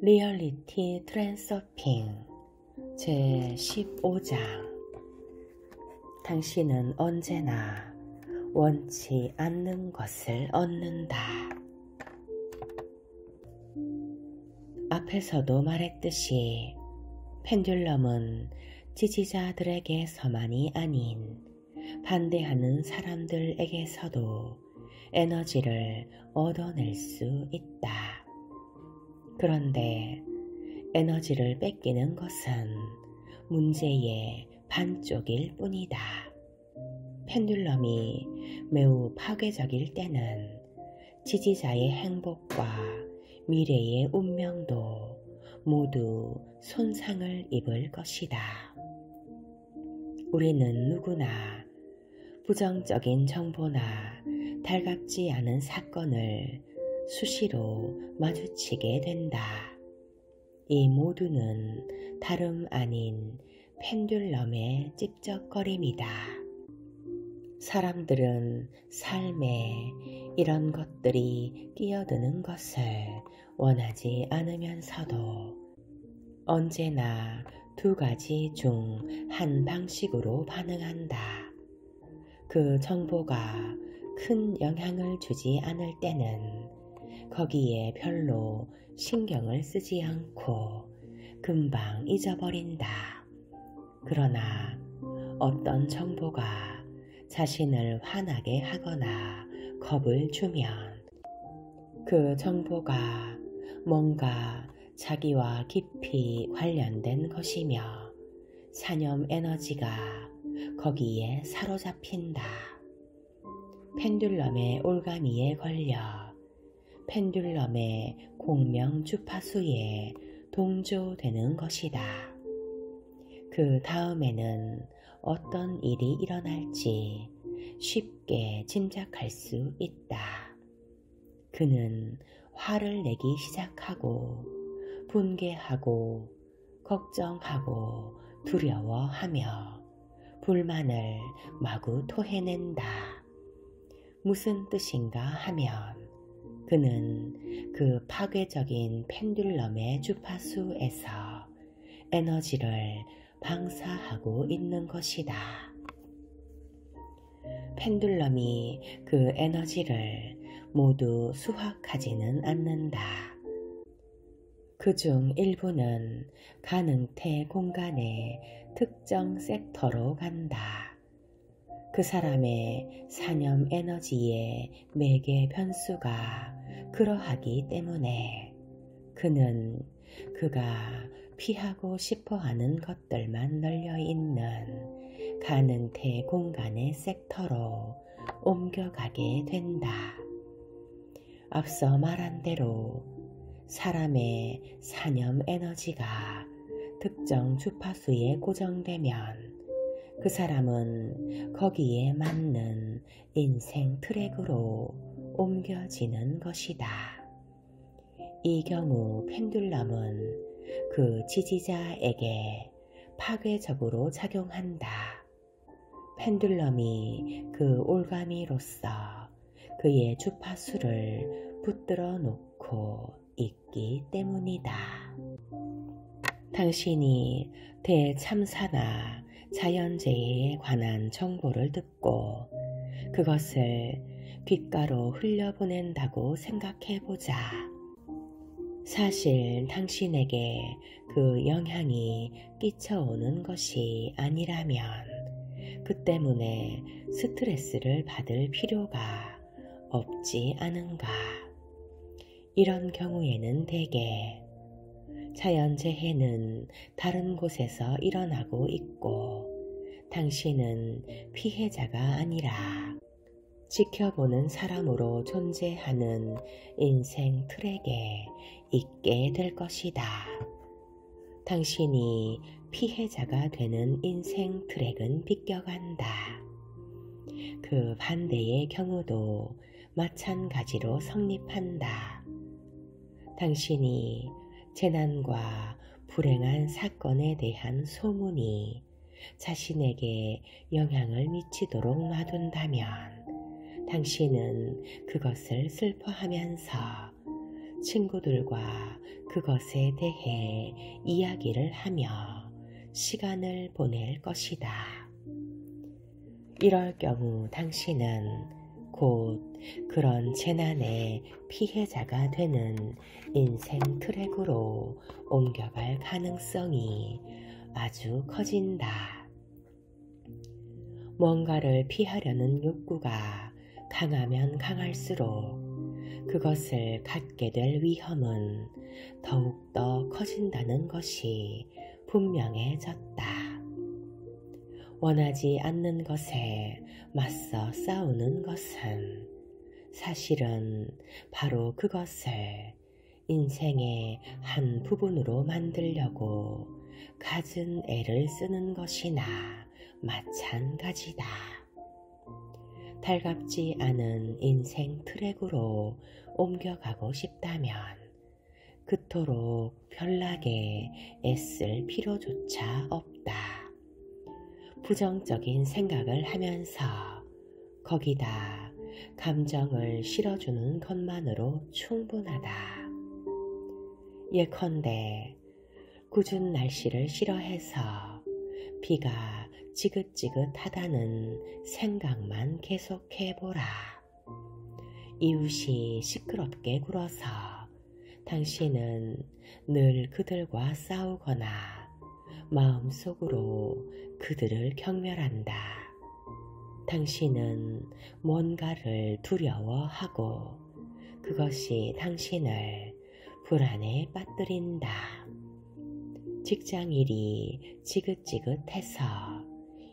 리얼리티 트랜서핑 제15장. 당신은 언제나 원치 않는 것을 얻는다. 앞에서도 말했듯이 펜듈럼은 지지자들에게서만이 아닌 반대하는 사람들에게서도 에너지를 얻어낼 수 있다. 그런데 에너지를 뺏기는 것은 문제의 반쪽일 뿐이다. 펜듈럼이 매우 파괴적일 때는 지지자의 행복과 미래의 운명도 모두 손상을 입을 것이다. 우리는 누구나 부정적인 정보나 달갑지 않은 사건을 수시로 마주치게 된다. 이 모두는 다름 아닌 펜듈럼의 찝쩍거림이다. 사람들은 삶에 이런 것들이 끼어드는 것을 원하지 않으면서도 언제나 두 가지 중 한 방식으로 반응한다. 그 정보가 큰 영향을 주지 않을 때는 거기에 별로 신경을 쓰지 않고 금방 잊어버린다. 그러나 어떤 정보가 자신을 화나게 하거나 겁을 주면 그 정보가 뭔가 자기와 깊이 관련된 것이며 사념 에너지가 거기에 사로잡힌다. 펜듈럼의 올가미에 걸려 펜듈럼의 공명 주파수에 동조되는 것이다. 그 다음에는 어떤 일이 일어날지 쉽게 짐작할 수 있다. 그는 화를 내기 시작하고 분개하고 걱정하고 두려워하며 불만을 마구 토해낸다. 무슨 뜻인가 하면 그는 그 파괴적인 펜듈럼의 주파수에서 에너지를 방사하고 있는 것이다. 펜듈럼이 그 에너지를 모두 수확하지는 않는다. 그중 일부는 가능태 공간의 특정 섹터로 간다. 그 사람의 사념 에너지의 매개 변수가 그러하기 때문에 그는 그가 피하고 싶어하는 것들만 널려있는 가능태 공간의 섹터로 옮겨가게 된다. 앞서 말한 대로 사람의 사념 에너지가 특정 주파수에 고정되면 그 사람은 거기에 맞는 인생 트랙으로 옮겨지는 것이다. 이 경우 펜듈럼은 그 지지자에게 파괴적으로 작용한다. 펜듈럼이 그 올가미로서 그의 주파수를 붙들어 놓고 있기 때문이다. 당신이 대참사나 자연재해에 관한 정보를 듣고 그것을 귓가로 흘려보낸다고 생각해보자. 사실 당신에게 그 영향이 끼쳐오는 것이 아니라면 그 때문에 스트레스를 받을 필요가 없지 않은가. 이런 경우에는 대개 자연재해는 다른 곳에서 일어나고 있고 당신은 피해자가 아니라 지켜보는 사람으로 존재하는 인생 트랙에 있게 될 것이다. 당신이 피해자가 되는 인생 트랙은 비껴간다. 그 반대의 경우도 마찬가지로 성립한다. 당신이 재난과 불행한 사건에 대한 소문이 자신에게 영향을 미치도록 놔둔다면 당신은 그것을 슬퍼하면서 친구들과 그것에 대해 이야기를 하며 시간을 보낼 것이다. 이럴 경우 당신은 곧 그런 재난의 피해자가 되는 인생 트랙으로 옮겨갈 가능성이 아주 커진다. 뭔가를 피하려는 욕구가 강하면 강할수록 그것을 갖게 될 위험은 더욱더 커진다는 것이 분명해졌다. 원하지 않는 것에 맞서 싸우는 것은 사실은 바로 그것을 인생의 한 부분으로 만들려고 갖은 애를 쓰는 것이나 마찬가지다. 달갑지 않은 인생 트랙으로 옮겨가고 싶다면 그토록 별나게 애쓸 필요조차 없다. 부정적인 생각을 하면서 거기다 감정을 실어주는 것만으로 충분하다. 예컨대 궂은 날씨를 싫어해서 비가 지긋지긋하다는 생각만 계속해보라. 이웃이 시끄럽게 굴어서 당신은 늘 그들과 싸우거나 마음속으로 그들을 경멸한다. 당신은 뭔가를 두려워하고 그것이 당신을 불안에 빠뜨린다. 직장일이 지긋지긋해서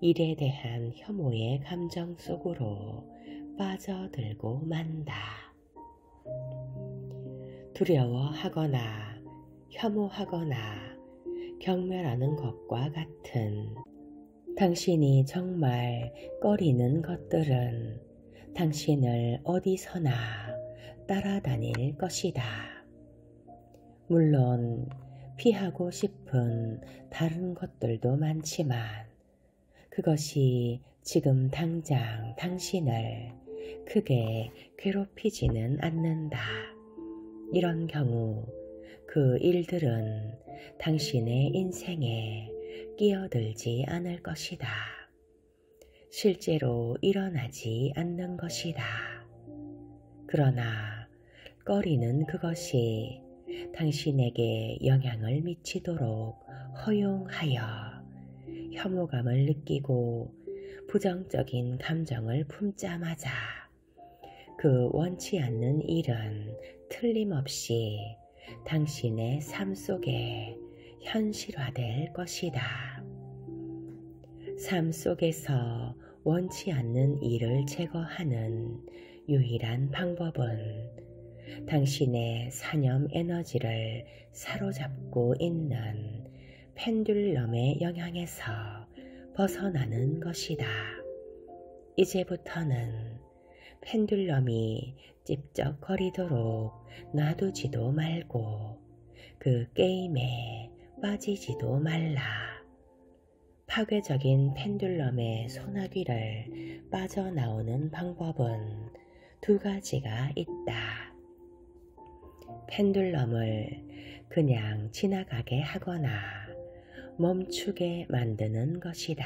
일에 대한 혐오의 감정 속으로 빠져들고 만다. 두려워하거나 혐오하거나 경멸하는 것과 같은 당신이 정말 꺼리는 것들은 당신을 어디서나 따라다닐 것이다. 물론 피하고 싶은 다른 것들도 많지만 그것이 지금 당장 당신을 크게 괴롭히지는 않는다. 이런 경우 그 일들은 당신의 인생에 끼어들지 않을 것이다. 실제로 일어나지 않는 것이다. 그러나 꺼리는 그것이 당신에게 영향을 미치도록 허용하여 혐오감을 느끼고 부정적인 감정을 품자마자 그 원치 않는 일은 틀림없이 당신의 삶 속에 현실화될 것이다. 삶 속에서 원치 않는 일을 제거하는 유일한 방법은 당신의 사념 에너지를 사로잡고 있는 펜듈럼의 영향에서 벗어나는 것이다. 이제부터는 펜듈럼이 찝쩍거리도록 놔두지도 말고 그 게임에 빠지지도 말라. 파괴적인 펜듈럼의 소나기를 빠져나오는 방법은 두 가지가 있다. 펜듈럼을 그냥 지나가게 하거나 멈추게 만드는 것이다.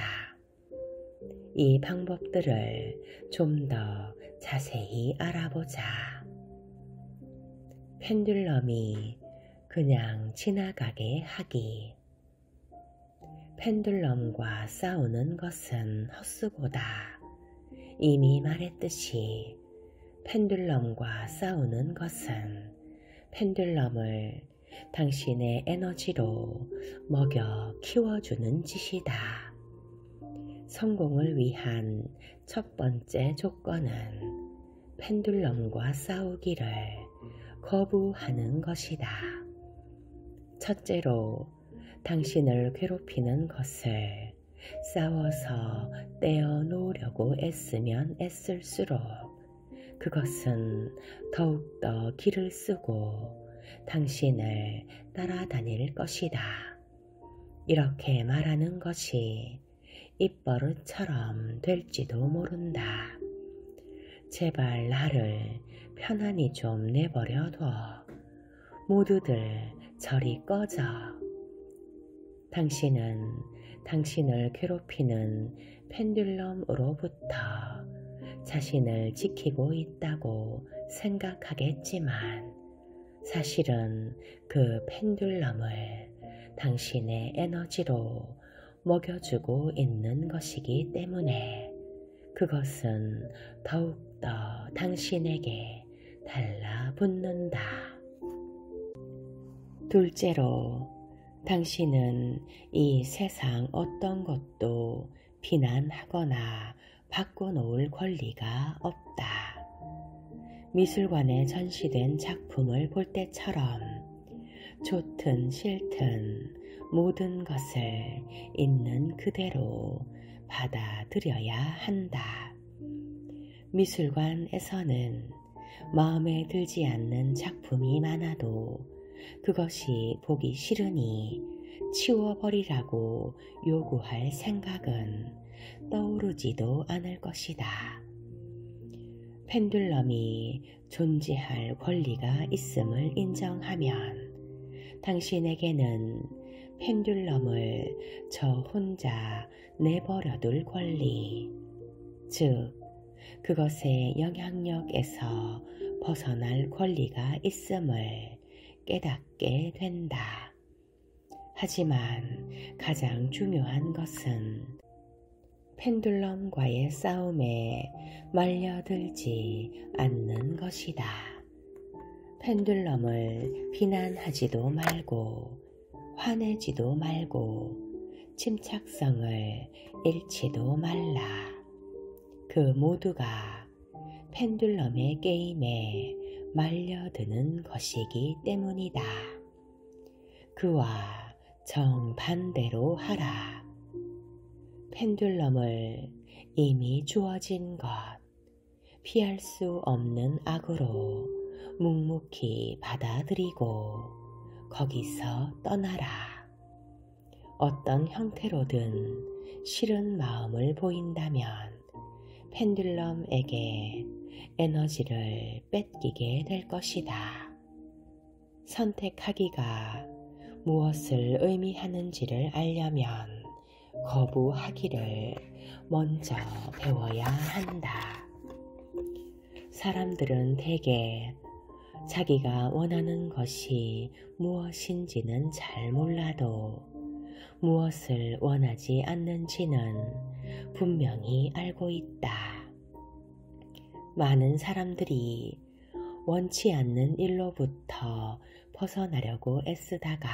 이 방법들을 좀 더 자세히 알아보자. 펜듈럼이 그냥 지나가게 하기. 펜듈럼과 싸우는 것은 헛수고다. 이미 말했듯이 펜듈럼과 싸우는 것은 펜듈럼을 당신의 에너지로 먹여 키워주는 짓이다. 성공을 위한 첫 번째 조건은 펜듈럼과 싸우기를 거부하는 것이다. 첫째로 당신을 괴롭히는 것을 싸워서 떼어놓으려고 애쓰면 애쓸수록 그것은 더욱더 기를 쓰고 당신을 따라다닐 것이다. 이렇게 말하는 것이 입버릇처럼 될지도 모른다. 제발 나를 편안히 좀 내버려둬. 모두들 저리 꺼져. 당신은 당신을 괴롭히는 펜듈럼으로부터 자신을 지키고 있다고 생각하겠지만 사실은 그 펜듈럼을 당신의 에너지로 먹여주고 있는 것이기 때문에 그것은 더욱더 당신에게 달라붙는다. 둘째로, 당신은 이 세상 어떤 것도 비난하거나 바꿔놓을 권리가 없다. 미술관에 전시된 작품을 볼 때처럼 좋든 싫든 모든 것을 있는 그대로 받아들여야 한다. 미술관에서는 마음에 들지 않는 작품이 많아도 그것이 보기 싫으니 치워버리라고 요구할 생각은 떠오르지도 않을 것이다. 펜듈럼이 존재할 권리가 있음을 인정하면 당신에게는 펜듈럼을 저 혼자 내버려둘 권리, 즉 그것의 영향력에서 벗어날 권리가 있음을 깨닫게 된다. 하지만 가장 중요한 것은 펜듈럼과의 싸움에 말려들지 않는 것이다. 펜듈럼을 비난하지도 말고 화내지도 말고 침착성을 잃지도 말라. 그 모두가 펜듈럼의 게임에 말려드는 것이기 때문이다. 그와 정반대로 하라. 펜듈럼을 이미 주어진 것, 피할 수 없는 악으로 묵묵히 받아들이고 거기서 떠나라. 어떤 형태로든 싫은 마음을 보인다면 펜듈럼에게 에너지를 뺏기게 될 것이다. 선택하기가 무엇을 의미하는지를 알려면 거부하기를 먼저 배워야 한다. 사람들은 대개 자기가 원하는 것이 무엇인지는 잘 몰라도 무엇을 원하지 않는지는 분명히 알고 있다. 많은 사람들이 원치 않는 일로부터 벗어나려고 애쓰다가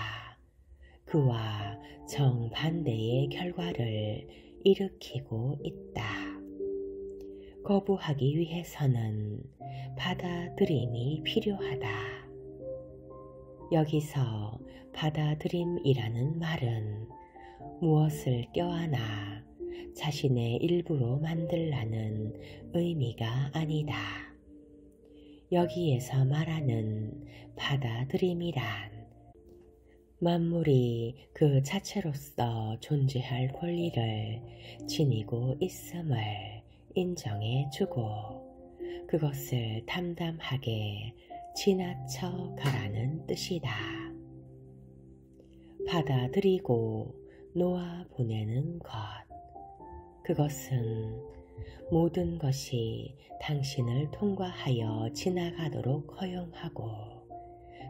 그와 정반대의 결과를 일으키고 있다. 거부하기 위해서는 받아들임이 필요하다. 여기서 받아들임이라는 말은 무엇을 껴안아 자신의 일부로 만들라는 의미가 아니다. 여기에서 말하는 받아들임이란 만물이 그 자체로서 존재할 권리를 지니고 있음을 인정해주고 그것을 담담하게 지나쳐 가라는 뜻이다. 받아들이고 놓아보내는 것, 그것은 모든 것이 당신을 통과하여 지나가도록 허용하고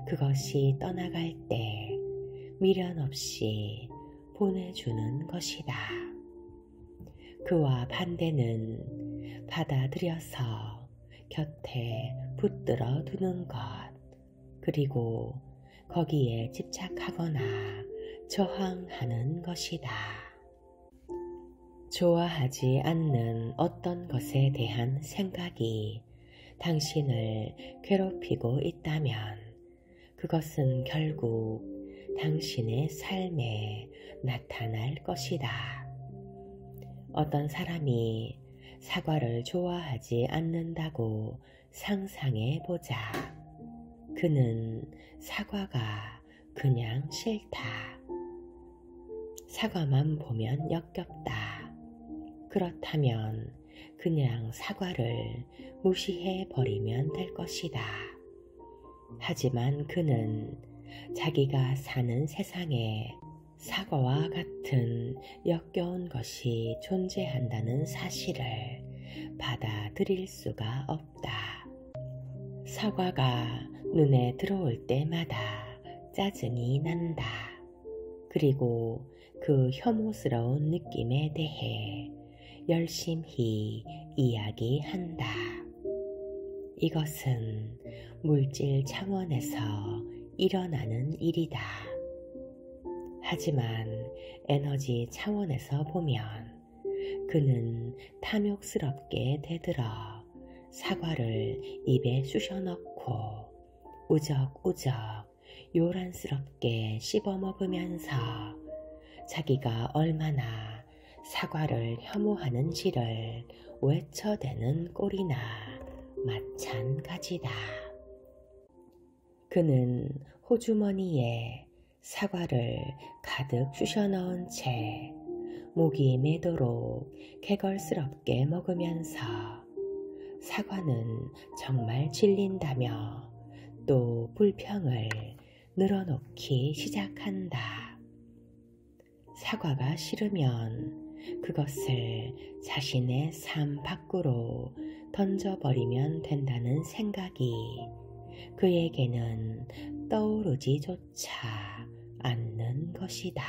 그것이 떠나갈 때 미련 없이 보내주는 것이다. 그와 반대는 받아들여서 곁에 붙들어 두는 것, 그리고 거기에 집착하거나 저항하는 것이다. 좋아하지 않는 어떤 것에 대한 생각이 당신을 괴롭히고 있다면 그것은 결국 당신의 삶에 나타날 것이다. 어떤 사람이 사과를 좋아하지 않는다고 상상해 보자. 그는 사과가 그냥 싫다. 사과만 보면 역겹다. 그렇다면 그냥 사과를 무시해 버리면 될 것이다. 하지만 그는 자기가 사는 세상에 사과와 같은 역겨운 것이 존재한다는 사실을 받아들일 수가 없다. 사과가 눈에 들어올 때마다 짜증이 난다. 그리고 그 혐오스러운 느낌에 대해 열심히 이야기한다. 이것은 물질 차원에서 일어나는 일이다. 하지만 에너지 차원에서 보면 그는 탐욕스럽게 대들어 사과를 입에 쑤셔넣고 우적우적 요란스럽게 씹어먹으면서 자기가 얼마나 사과를 혐오하는지를 외쳐대는 꼴이나 마찬가지다. 그는 호주머니에 사과를 가득 쑤셔넣은 채 목이 메도록 개걸스럽게 먹으면서 사과는 정말 질린다며 또 불평을 늘어놓기 시작한다. 사과가 싫으면 그것을 자신의 삶 밖으로 던져버리면 된다는 생각이 그에게는 떠오르지조차 않는 것이다.